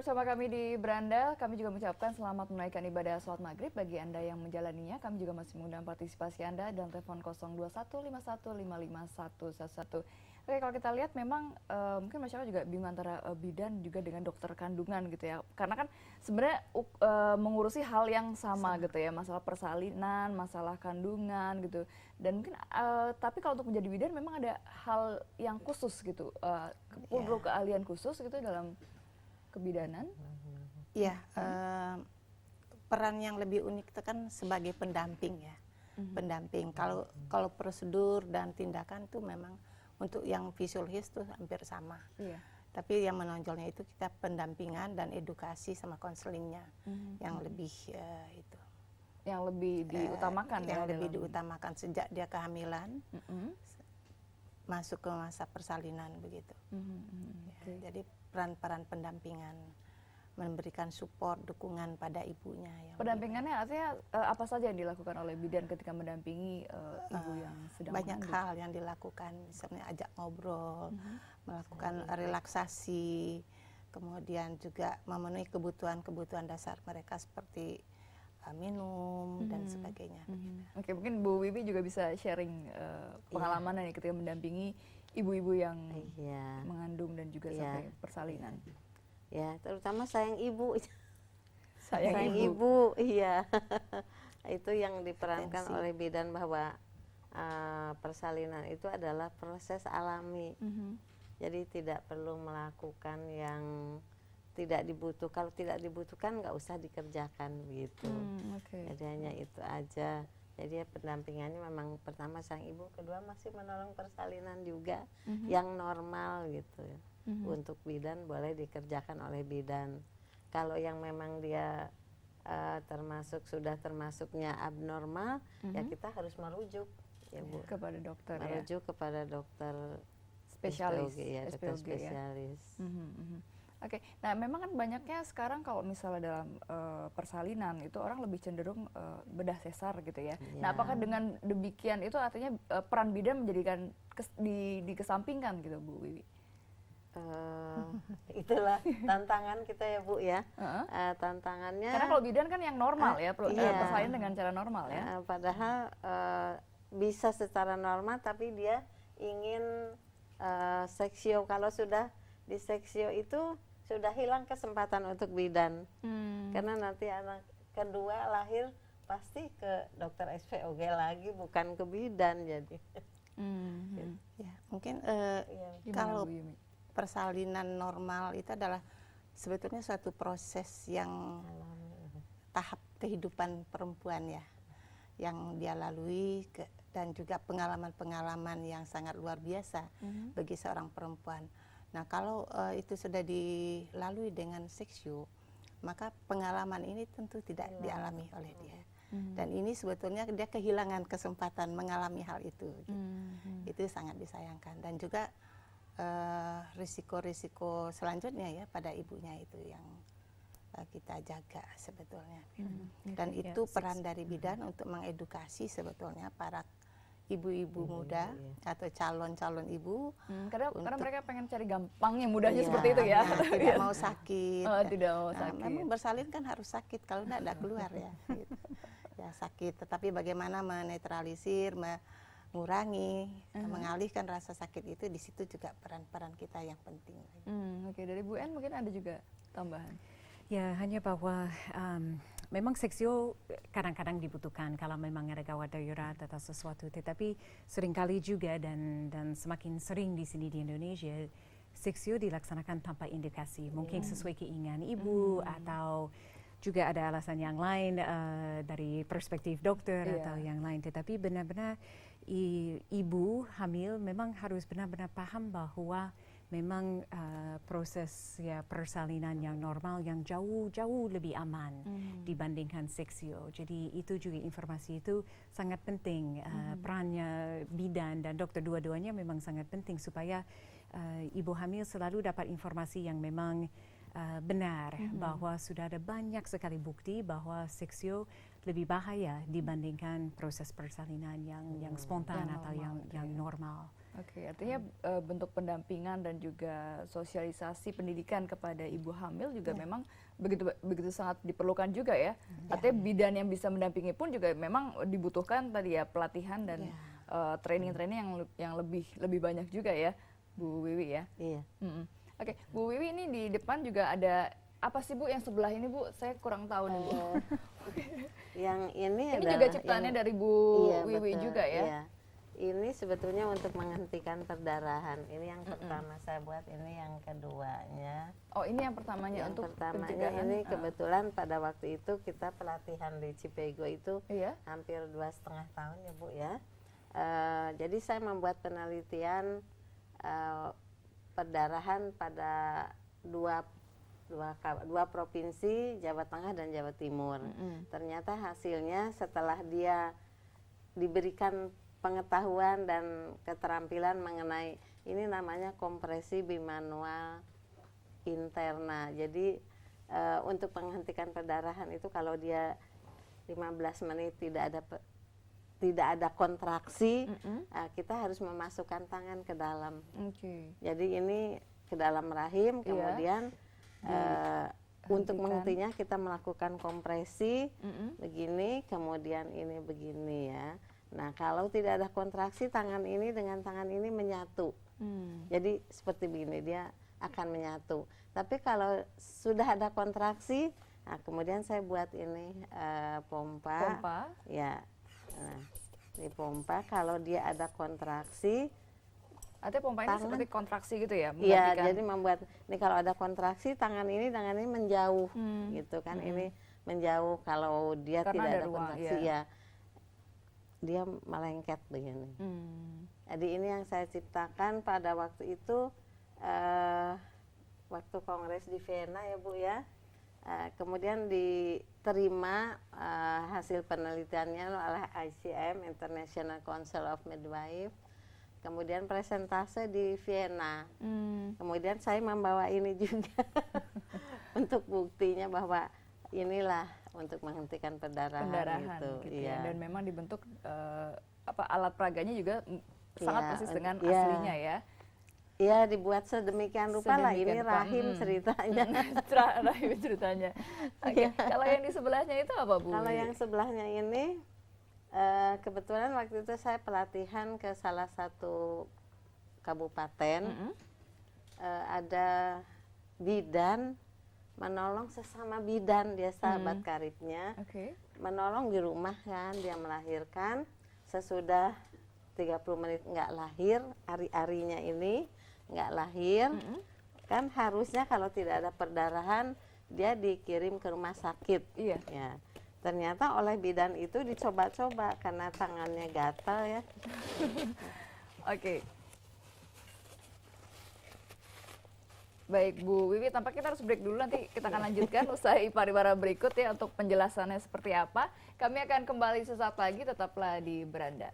bersama kami di Beranda. Kami juga mengucapkan selamat menunaikan ibadah sholat maghrib bagi Anda yang menjalaninya. Kami juga masih mengundang partisipasi Anda dalam telepon 02151511111. Oke, kalau kita lihat memang mungkin masyarakat juga bingung antara bidan juga dengan dokter kandungan gitu ya. Karena kan sebenarnya mengurusi hal yang sama gitu ya, masalah persalinan, masalah kandungan gitu. Dan mungkin tapi kalau untuk menjadi bidan memang ada hal yang khusus gitu, perlu keahlian khusus gitu dalam kebidanan. Iya, peran yang lebih unik itu kan sebagai pendamping ya, pendamping. Kalau prosedur dan tindakan itu memang untuk yang fisiologis tuh hampir sama. Iya. Tapi yang menonjolnya itu kita pendampingan dan edukasi sama konselingnya yang lebih itu. Yang lebih diutamakan yang ya. lebih diutamakan sejak dia kehamilan, masuk ke masa persalinan begitu. Ya, jadi peran-peran pendampingan, memberikan support, dukungan pada ibunya. Pendampingannya artinya apa saja yang dilakukan oleh bidan ketika mendampingi ibu yang sedang banyak mengandung? hal yang dilakukan, misalnya ajak ngobrol, melakukan relaksasi, kemudian juga memenuhi kebutuhan-kebutuhan dasar mereka seperti minum dan sebagainya. Oke, mungkin Bu Wiwi juga bisa sharing pengalaman nih ketika mendampingi ibu-ibu yang mengandung dan juga sampai persalinan. Ya, terutama sayang ibu. Sayang ibu, iya. Itu yang diperankan oleh bidan bahwa persalinan itu adalah proses alami. Jadi tidak perlu melakukan yang tidak dibutuhkan. Kalau tidak dibutuhkan nggak usah dikerjakan gitu. Jadi hanya itu aja. Jadi ya pendampingannya memang pertama sang ibu, kedua masih menolong persalinan juga yang normal gitu ya. Untuk bidan boleh dikerjakan oleh bidan. Kalau yang memang dia sudah termasuknya abnormal, ya kita harus merujuk ya Bu. Kepada dokter merujuk kepada dokter spesialis. dokter spesialis. Oke, nah memang kan banyaknya sekarang kalau misalnya dalam persalinan itu orang lebih cenderung bedah sesar gitu ya. Nah, apakah dengan demikian itu artinya peran bidan menjadikan dikesampingkan gitu Bu Wiwi? Itulah tantangan kita ya Bu ya. Tantangannya karena kalau bidan kan yang normal ya, persalinan dengan cara normal ya. Padahal bisa secara normal, tapi dia ingin seksio. Kalau sudah di seksio itu sudah hilang kesempatan untuk bidan. Karena nanti anak kedua lahir pasti ke dokter SPOG lagi, bukan ke bidan jadi. Ya, mungkin kalau persalinan normal itu adalah sebetulnya suatu proses yang tahap kehidupan perempuan ya, yang dia lalui dan juga pengalaman-pengalaman yang sangat luar biasa bagi seorang perempuan. Nah, kalau itu sudah dilalui dengan seksio, maka pengalaman ini tentu tidak dialami oleh dia. Dan ini sebetulnya dia kehilangan kesempatan mengalami hal itu. Gitu. Itu sangat disayangkan. Dan juga risiko-risiko selanjutnya ya pada ibunya itu yang kita jaga sebetulnya. Dan itu peran dari bidan untuk mengedukasi sebetulnya para ibu-ibu muda atau calon-calon ibu, karena mereka pengen cari gampangnya, mudahnya seperti itu ya. Tidak mau sakit. Tidak mau sakit. Memang bersalin kan harus sakit, kalau tidak keluar ya. Gitu. Ya sakit, tetapi bagaimana menetralisir, mengurangi, mengalihkan rasa sakit itu, di situ juga peran-peran kita yang penting. Oke, dari Bu En mungkin ada juga tambahan. Ya, hanya bahwa memang seksio kadang-kadang dibutuhkan kalau memang ada gawat darurat atau sesuatu, tetapi seringkali juga dan semakin sering di sini di Indonesia, seksio dilaksanakan tanpa indikasi, mungkin sesuai keinginan ibu atau juga ada alasan yang lain dari perspektif dokter atau yang lain, tetapi benar-benar ibu hamil memang harus benar-benar paham bahwa memang proses persalinan yang normal yang jauh lebih aman dibandingkan seksio. Jadi itu juga informasi itu sangat penting. Perannya bidan dan dokter dua-duanya memang sangat penting supaya ibu hamil selalu dapat informasi yang memang benar, bahwa sudah ada banyak sekali bukti bahwa seksio lebih bahaya dibandingkan proses persalinan yang spontan atau yang normal. Oke, artinya bentuk pendampingan dan juga sosialisasi pendidikan kepada ibu hamil juga memang begitu sangat diperlukan juga ya. Artinya bidan yang bisa mendampingi pun juga memang dibutuhkan tadi ya pelatihan dan training-training yang lebih banyak juga ya, Bu Wiwi ya. Iya. Oke, Bu Wiwi ini di depan juga ada apa sih Bu yang sebelah ini Bu? Saya kurang tahu nih Bu. Yang ini juga ciptaannya dari Bu Wiwi betul, juga ya. Iya. Ini sebetulnya untuk menghentikan perdarahan. Ini yang pertama saya buat, ini yang keduanya. Oh, ini yang pertamanya Yang untuk pertamanya pencegahan. ini kebetulan pada waktu itu kita pelatihan di Cipego itu hampir 2,5 tahun ya Bu ya. Jadi saya membuat penelitian perdarahan pada dua provinsi, Jawa Tengah dan Jawa Timur. Ternyata hasilnya setelah dia diberikan pengetahuan dan keterampilan mengenai ini namanya kompresi bimanual interna. Jadi untuk menghentikan perdarahan itu kalau dia 15 menit tidak ada kontraksi, kita harus memasukkan tangan ke dalam. Jadi ini ke dalam rahim, kemudian untuk menghentinya kita melakukan kompresi begini, kemudian ini begini ya. Nah, kalau tidak ada kontraksi, tangan ini dengan tangan ini menyatu. Jadi seperti begini, dia akan menyatu. Tapi kalau sudah ada kontraksi, nah kemudian saya buat ini pompa. Ya, nah, ini pompa. Kalau dia ada kontraksi, artinya pompa ini seperti kontraksi gitu ya? Iya, jadi membuat ini kalau ada kontraksi, tangan ini menjauh, gitu kan? Ini menjauh. Kalau dia karena tidak ada ruang, kontraksi, ya dia melengket begini. Jadi ini yang saya ciptakan pada waktu itu, waktu kongres di Vienna ya Bu ya. Kemudian diterima hasil penelitiannya oleh ICM, International Council of Midwife. Kemudian presentase di Vienna. Kemudian saya membawa ini juga untuk buktinya bahwa inilah untuk menghentikan perdarahan itu. Gitu ya. Dan memang dibentuk alat peraganya juga sangat persis dengan aslinya ya. Iya, dibuat sedemikian rupa lah. Ini rahim ceritanya. Rahim ceritanya. Oke. Kalau yang di sebelahnya itu apa Bu? Kalau yang sebelahnya ini kebetulan waktu itu saya pelatihan ke salah satu kabupaten. Ada bidan menolong sesama bidan, dia sahabat karibnya. Menolong di rumah kan, dia melahirkan. Sesudah 30 menit nggak lahir, ari-arinya ini nggak lahir, kan harusnya kalau tidak ada perdarahan dia dikirim ke rumah sakit. Ya. Ternyata oleh bidan itu dicoba-coba karena tangannya gatal ya. Baik Bu Wiwi, tampaknya kita harus break dulu, nanti kita akan lanjutkan usai pariwara berikut ya untuk penjelasannya seperti apa. Kami akan kembali sesaat lagi, tetaplah di Beranda.